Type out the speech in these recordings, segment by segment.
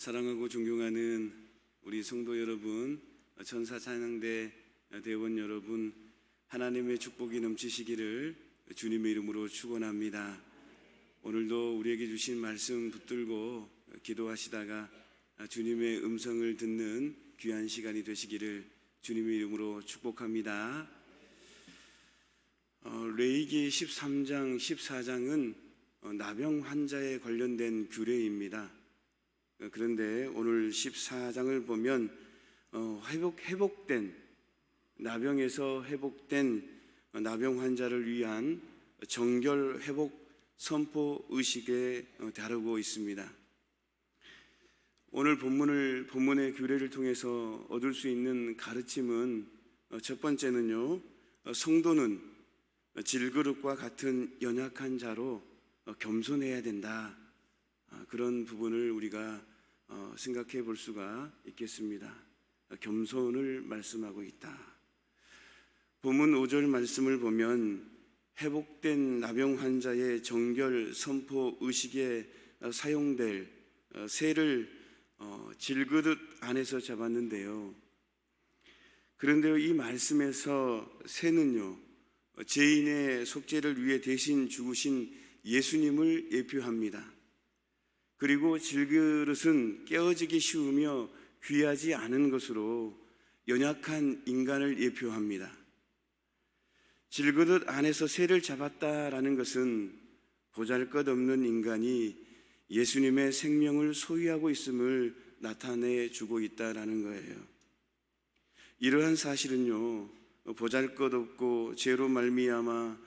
사랑하고 존경하는 우리 성도 여러분, 천사 찬양대 대원 여러분, 하나님의 축복이 넘치시기를 주님의 이름으로 축원합니다. 오늘도 우리에게 주신 말씀 붙들고 기도하시다가 주님의 음성을 듣는 귀한 시간이 되시기를 주님의 이름으로 축복합니다. 레위기 13장, 14장은 나병 환자에 관련된 규례입니다. 그런데 오늘 14장을 보면 회복된 나병에서 회복된 나병 환자를 위한 정결 회복 선포 의식에 다루고 있습니다. 오늘 본문의 규례를 통해서 얻을 수 있는 가르침은 첫 번째는요, 성도는 질그릇과 같은 연약한 자로 겸손해야 된다. 그런 부분을 우리가 생각해 볼 수가 있겠습니다. 겸손을 말씀하고 있다. 본문 5절 말씀을 보면 회복된 나병 환자의 정결 선포 의식에 사용될 새를 질그릇 안에서 잡았는데요. 그런데요, 이 말씀에서 새는요, 죄인의 속죄를 위해 대신 죽으신 예수님을 예표합니다. 그리고 질그릇은 깨어지기 쉬우며 귀하지 않은 것으로 연약한 인간을 예표합니다. 질그릇 안에서 새를 잡았다라는 것은 보잘것없는 인간이 예수님의 생명을 소유하고 있음을 나타내 주고 있다라는 거예요. 이러한 사실은요, 보잘것없고 죄로 말미암아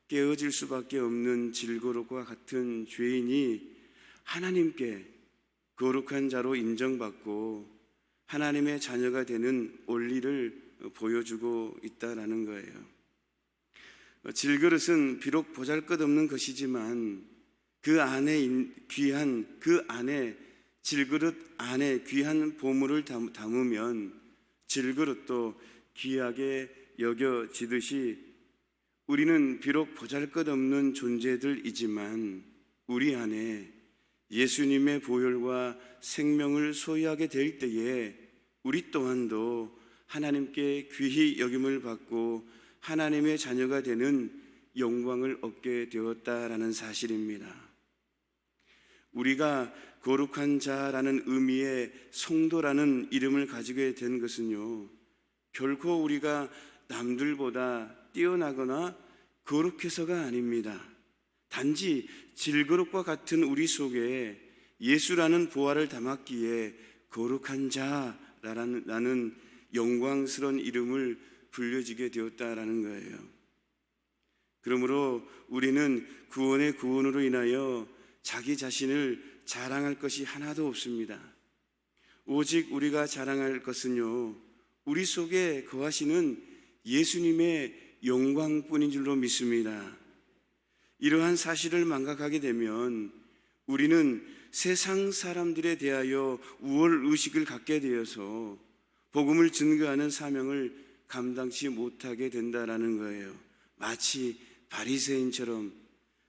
깨어질 수밖에 없는 질그릇과 같은 죄인이 하나님께 거룩한 자로 인정받고 하나님의 자녀가 되는 원리를 보여주고 있다라는 거예요. 질그릇은 비록 보잘것없는 것이지만 그 안에 질그릇 안에 귀한 보물을 담으면 질그릇도 귀하게 여겨지듯이 우리는 비록 보잘것없는 존재들이지만 우리 안에 예수님의 보혈과 생명을 소유하게 될 때에 우리 또한도 하나님께 귀히 여김을 받고 하나님의 자녀가 되는 영광을 얻게 되었다라는 사실입니다. 우리가 거룩한 자라는 의미의 성도라는 이름을 가지게 된 것은요, 결코 우리가 남들보다 뛰어나거나 거룩해서가 아닙니다. 단지 질그릇과 같은 우리 속에 예수라는 보화를 담았기에 거룩한 자라는 영광스러운 이름을 불려지게 되었다라는 거예요. 그러므로 우리는 구원의 구원으로 인하여 자기 자신을 자랑할 것이 하나도 없습니다. 오직 우리가 자랑할 것은요, 우리 속에 거하시는 예수님의 영광뿐인 줄로 믿습니다. 이러한 사실을 망각하게 되면 우리는 세상 사람들에 대하여 우월의식을 갖게 되어서 복음을 증거하는 사명을 감당치 못하게 된다라는 거예요. 마치 바리새인처럼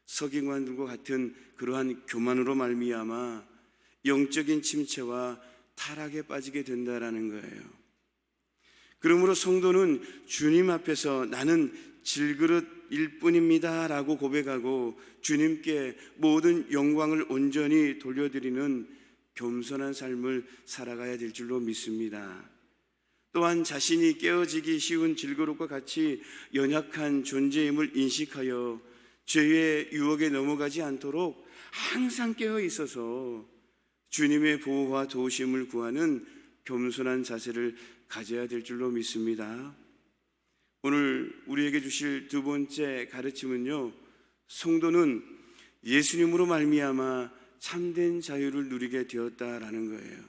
서기관들과 같은 그러한 교만으로 말미암아 영적인 침체와 타락에 빠지게 된다라는 거예요. 그러므로 성도는 주님 앞에서 나는 질그릇일 뿐입니다 라고 고백하고 주님께 모든 영광을 온전히 돌려드리는 겸손한 삶을 살아가야 될 줄로 믿습니다. 또한 자신이 깨어지기 쉬운 질그릇과 같이 연약한 존재임을 인식하여 죄의 유혹에 넘어가지 않도록 항상 깨어 있어서 주님의 보호와 도우심을 구하는 겸손한 자세를 가져야 될 줄로 믿습니다. 오늘 우리에게 주실 두 번째 가르침은요, 성도는 예수님으로 말미암아 참된 자유를 누리게 되었다라는 거예요.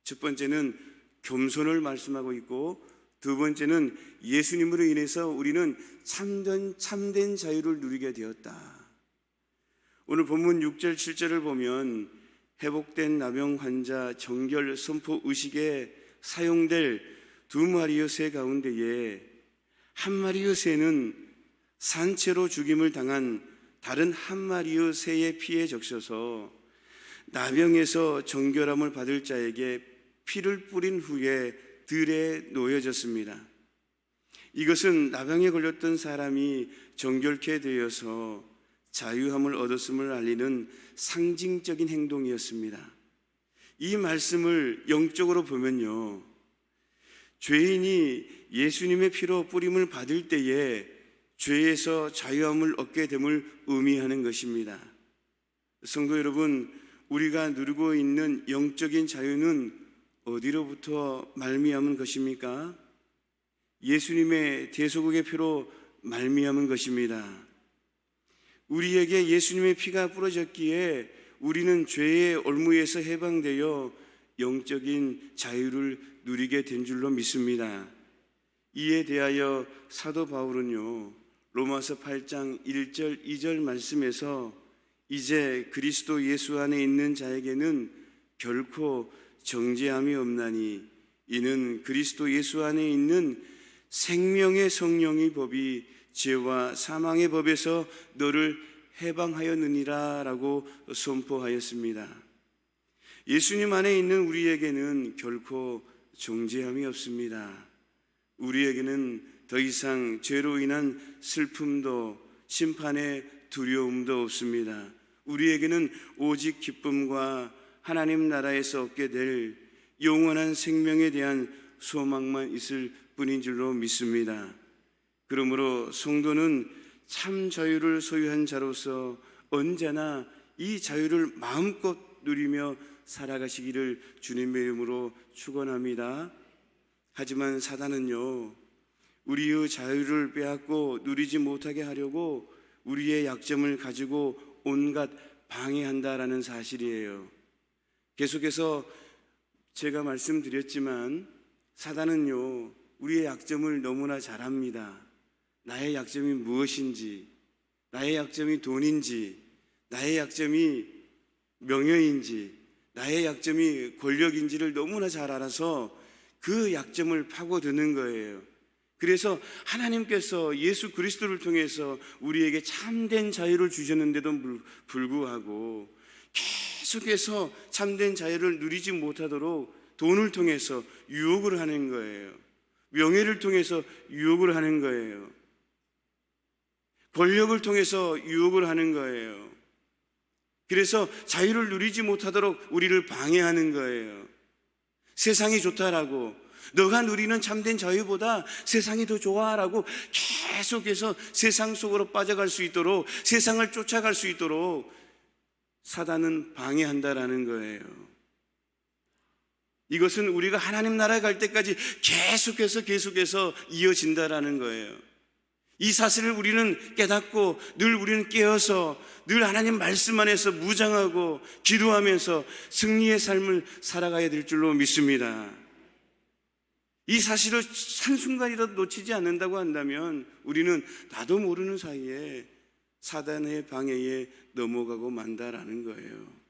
첫 번째는 겸손을 말씀하고 있고 두 번째는 예수님으로 인해서 우리는 참된 자유를 누리게 되었다. 오늘 본문 6절 7절을 보면 회복된 나병 환자 정결 선포 의식에 사용될 두 마리의 새 가운데에 한 마리의 새는 산채로 죽임을 당한 다른 한 마리의 새의 피에 적셔서 나병에서 정결함을 받을 자에게 피를 뿌린 후에 들에 놓여졌습니다. 이것은 나병에 걸렸던 사람이 정결케 되어서 자유함을 얻었음을 알리는 상징적인 행동이었습니다. 이 말씀을 영적으로 보면요, 죄인이 예수님의 피로 뿌림을 받을 때에 죄에서 자유함을 얻게 됨을 의미하는 것입니다. 성도 여러분, 우리가 누리고 있는 영적인 자유는 어디로부터 말미암은 것입니까? 예수님의 대속의 피로 말미암은 것입니다. 우리에게 예수님의 피가 뿌려졌기에 우리는 죄의 올무에서 해방되어 영적인 자유를 누리게 된 줄로 믿습니다. 이에 대하여 사도 바울은요, 로마서 8장 1절 2절 말씀에서 이제 그리스도 예수 안에 있는 자에게는 결코 정죄함이 없나니 이는 그리스도 예수 안에 있는 생명의 성령의 법이 죄와 사망의 법에서 너를 해방하였느니라 라고 선포하였습니다. 예수님 안에 있는 우리에게는 결코 정죄함이 없습니다. 우리에게는 더 이상 죄로 인한 슬픔도 심판의 두려움도 없습니다. 우리에게는 오직 기쁨과 하나님 나라에서 얻게 될 영원한 생명에 대한 소망만 있을 뿐인 줄로 믿습니다. 그러므로 성도는 참 자유를 소유한 자로서 언제나 이 자유를 마음껏 누리며 살아가시기를 주님의 이름으로 축원합니다. 하지만 사단은요, 우리의 자유를 빼앗고 누리지 못하게 하려고 우리의 약점을 가지고 온갖 방해한다라는 사실이에요. 계속해서 제가 말씀드렸지만 사단은요, 우리의 약점을 너무나 잘 압니다. 나의 약점이 무엇인지, 나의 약점이 돈인지, 나의 약점이 명예인지, 나의 약점이 권력인지를 너무나 잘 알아서 그 약점을 파고드는 거예요. 그래서 하나님께서 예수 그리스도를 통해서 우리에게 참된 자유를 주셨는데도 불구하고 계속해서 참된 자유를 누리지 못하도록 돈을 통해서 유혹을 하는 거예요. 명예를 통해서 유혹을 하는 거예요. 권력을 통해서 유혹을 하는 거예요. 그래서 자유를 누리지 못하도록 우리를 방해하는 거예요. 세상이 좋다라고, 너가 누리는 참된 자유보다 세상이 더 좋아라고 계속해서 세상 속으로 빠져갈 수 있도록, 세상을 쫓아갈 수 있도록 사단은 방해한다라는 거예요. 이것은 우리가 하나님 나라에 갈 때까지 계속해서 이어진다라는 거예요. 이 사실을 우리는 깨닫고 늘 우리는 깨어서 늘 하나님 말씀 안에서 무장하고 기도하면서 승리의 삶을 살아가야 될 줄로 믿습니다. 이 사실을 한순간이라도 놓치지 않는다고 한다면 우리는 나도 모르는 사이에 사단의 방해에 넘어가고 만다라는 거예요.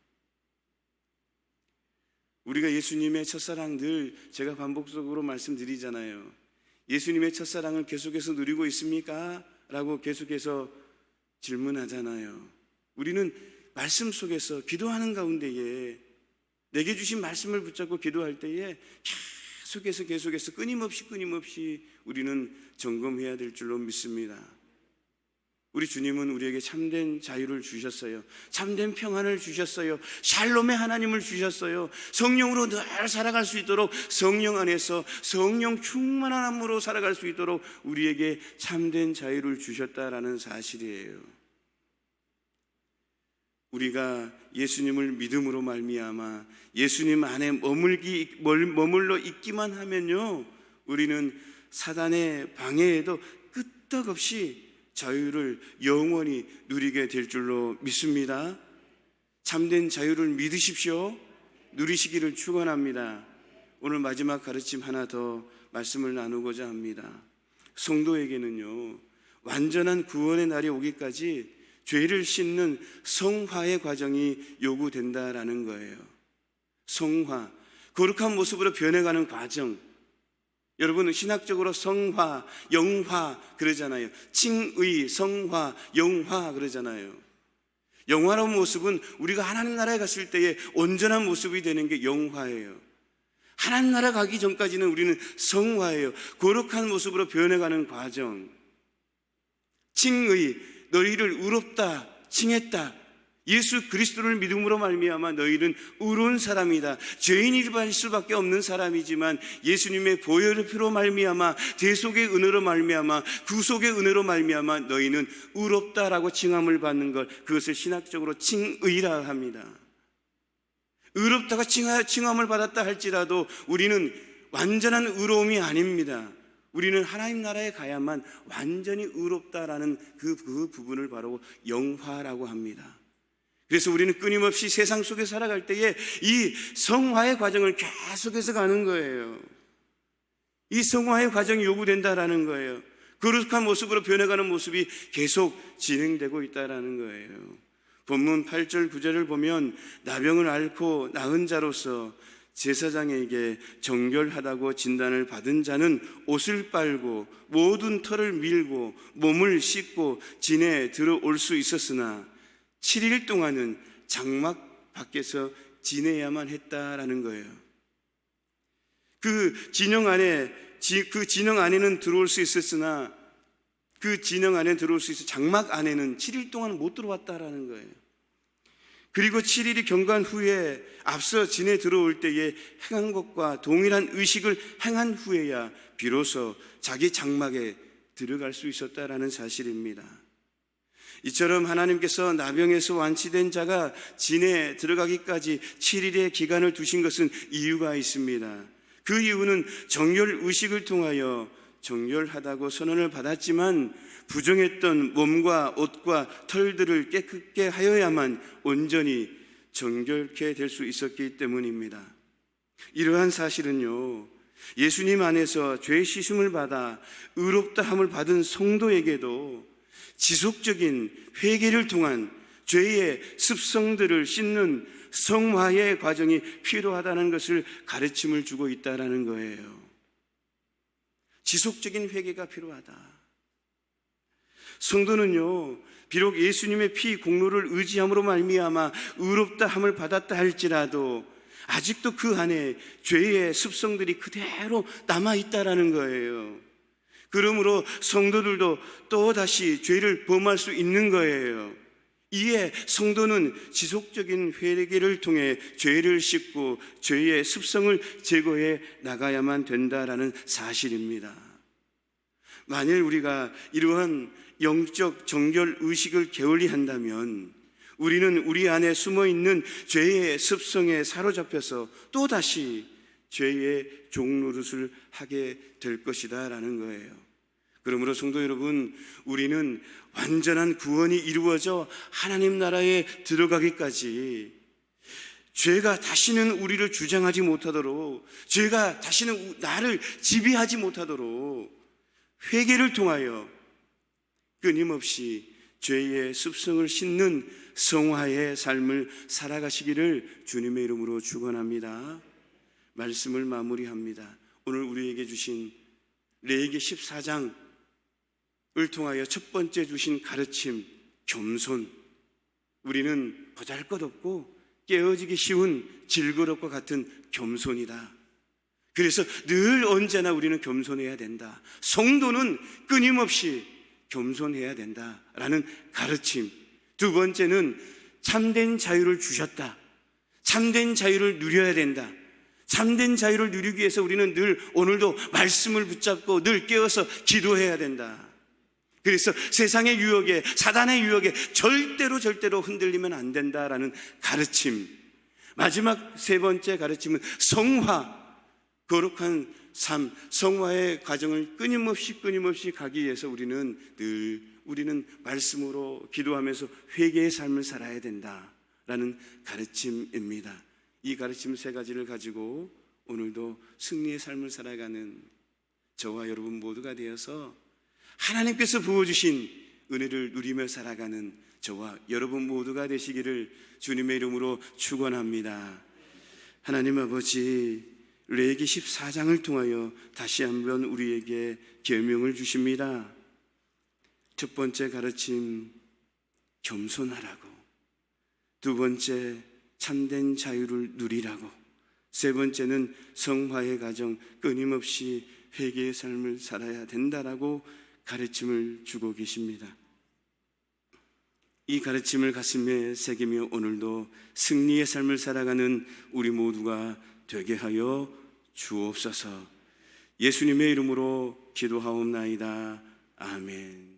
우리가 예수님의 첫사랑들, 제가 반복적으로 말씀드리잖아요. 예수님의 첫사랑을 계속해서 누리고 있습니까? 라고 계속해서 질문하잖아요. 우리는 말씀 속에서 기도하는 가운데에 내게 주신 말씀을 붙잡고 기도할 때에 계속해서 끊임없이 우리는 점검해야 될 줄로 믿습니다. 우리 주님은 우리에게 참된 자유를 주셨어요. 참된 평안을 주셨어요. 샬롬의 하나님을 주셨어요. 성령으로 늘 살아갈 수 있도록, 성령 안에서 성령 충만함으로 살아갈 수 있도록 우리에게 참된 자유를 주셨다라는 사실이에요. 우리가 예수님을 믿음으로 말미암아 예수님 안에 머물러 있기만 하면요, 우리는 사단의 방해에도 끄떡없이 자유를 영원히 누리게 될 줄로 믿습니다. 참된 자유를 믿으십시오. 누리시기를 축원합니다. 오늘 마지막 가르침 하나 더 말씀을 나누고자 합니다. 성도에게는요, 완전한 구원의 날이 오기까지 죄를 씻는 성화의 과정이 요구된다라는 거예요. 성화, 거룩한 모습으로 변해가는 과정. 여러분, 신학적으로 성화, 영화 그러잖아요. 칭의, 성화, 영화 그러잖아요. 영화로운 모습은 우리가 하나님 나라에 갔을 때의 온전한 모습이 되는 게 영화예요. 하나님 나라 가기 전까지는 우리는 성화예요. 거룩한 모습으로 변해가는 과정. 칭의, 너희를 의롭다 칭했다. 예수 그리스도를 믿음으로 말미암아 너희는 의로운 사람이다. 죄인일 수밖에 없는 사람이지만 예수님의 보혈의 피로 말미암아, 대속의 은혜로 말미암아, 구속의 은혜로 말미암아 너희는 의롭다라고 칭함을 받는 것, 그것을 신학적으로 칭의라 합니다. 의롭다가 칭함을 받았다 할지라도 우리는 완전한 의로움이 아닙니다. 우리는 하나님 나라에 가야만 완전히 의롭다라는 그 부분을 바로 영화라고 합니다. 그래서 우리는 끊임없이 세상 속에 살아갈 때에 이 성화의 과정을 계속해서 가는 거예요. 이 성화의 과정이 요구된다라는 거예요. 거룩한 모습으로 변해가는 모습이 계속 진행되고 있다라는 거예요. 본문 8절 9절을 보면 나병을 앓고 나은 자로서 제사장에게 정결하다고 진단을 받은 자는 옷을 빨고 모든 털을 밀고 몸을 씻고 진에 들어올 수 있었으나 7일 동안은 장막 밖에서 지내야만 했다라는 거예요. 그 진영 안에는 들어올 수 있었으나 그 진영 안에 들어올 수 있어 장막 안에는 7일 동안 못 들어왔다라는 거예요. 그리고 7일이 경과한 후에 앞서 진에 들어올 때에 행한 것과 동일한 의식을 행한 후에야 비로소 자기 장막에 들어갈 수 있었다라는 사실입니다. 이처럼 하나님께서 나병에서 완치된 자가 진에 들어가기까지 7일의 기간을 두신 것은 이유가 있습니다. 그 이유는 정결 의식을 통하여 정결하다고 선언을 받았지만 부정했던 몸과 옷과 털들을 깨끗게 하여야만 온전히 정결케 될 수 있었기 때문입니다. 이러한 사실은요, 예수님 안에서 죄 씻음을 받아 의롭다함을 받은 성도에게도 지속적인 회개를 통한 죄의 습성들을 씻는 성화의 과정이 필요하다는 것을 가르침을 주고 있다는 거예요. 지속적인 회개가 필요하다. 성도는요, 비록 예수님의 피 공로를 의지함으로 말미암아 의롭다함을 받았다 할지라도 아직도 그 안에 죄의 습성들이 그대로 남아있다라는 거예요. 그러므로 성도들도 또다시 죄를 범할 수 있는 거예요. 이에 성도는 지속적인 회개를 통해 죄를 씻고 죄의 습성을 제거해 나가야만 된다라는 사실입니다. 만일 우리가 이러한 영적 정결 의식을 게을리한다면 우리는 우리 안에 숨어있는 죄의 습성에 사로잡혀서 또다시 죄의 종노릇을 하게 될 것이다 라는 거예요. 그러므로 성도 여러분, 우리는 완전한 구원이 이루어져 하나님 나라에 들어가기까지 죄가 다시는 우리를 주장하지 못하도록, 죄가 다시는 나를 지배하지 못하도록 회개를 통하여 끊임없이 죄의 습성을 씻는 성화의 삶을 살아가시기를 주님의 이름으로 축원합니다. 말씀을 마무리합니다. 오늘 우리에게 주신 레위기 14장을 통하여 첫 번째 주신 가르침, 겸손. 우리는 보잘것없고 깨어지기 쉬운 질그릇과 같은 겸손이다. 그래서 늘 언제나 우리는 겸손해야 된다. 성도는 끊임없이 겸손해야 된다라는 가르침. 두 번째는 참된 자유를 주셨다. 참된 자유를 누려야 된다. 참된 자유를 누리기 위해서 우리는 늘 오늘도 말씀을 붙잡고 늘 깨어서 기도해야 된다. 그래서 세상의 유혹에, 사단의 유혹에 절대로 흔들리면 안 된다라는 가르침. 마지막 세 번째 가르침은 성화, 거룩한 삶, 성화의 과정을 끊임없이 가기 위해서 우리는 말씀으로 기도하면서 회개의 삶을 살아야 된다라는 가르침입니다. 이 가르침 세 가지를 가지고 오늘도 승리의 삶을 살아가는 저와 여러분 모두가 되어서 하나님께서 부어주신 은혜를 누리며 살아가는 저와 여러분 모두가 되시기를 주님의 이름으로 축원합니다. 하나님 아버지, 레위기 14장을 통하여 다시 한번 우리에게 계명을 주십니다. 첫 번째 가르침, 겸손하라고. 두 번째, 참된 자유를 누리라고. 세 번째는 성화의 가정, 끊임없이 회개의 삶을 살아야 된다라고 가르침을 주고 계십니다. 이 가르침을 가슴에 새기며 오늘도 승리의 삶을 살아가는 우리 모두가 되게 하여 주옵소서. 예수님의 이름으로 기도하옵나이다. 아멘.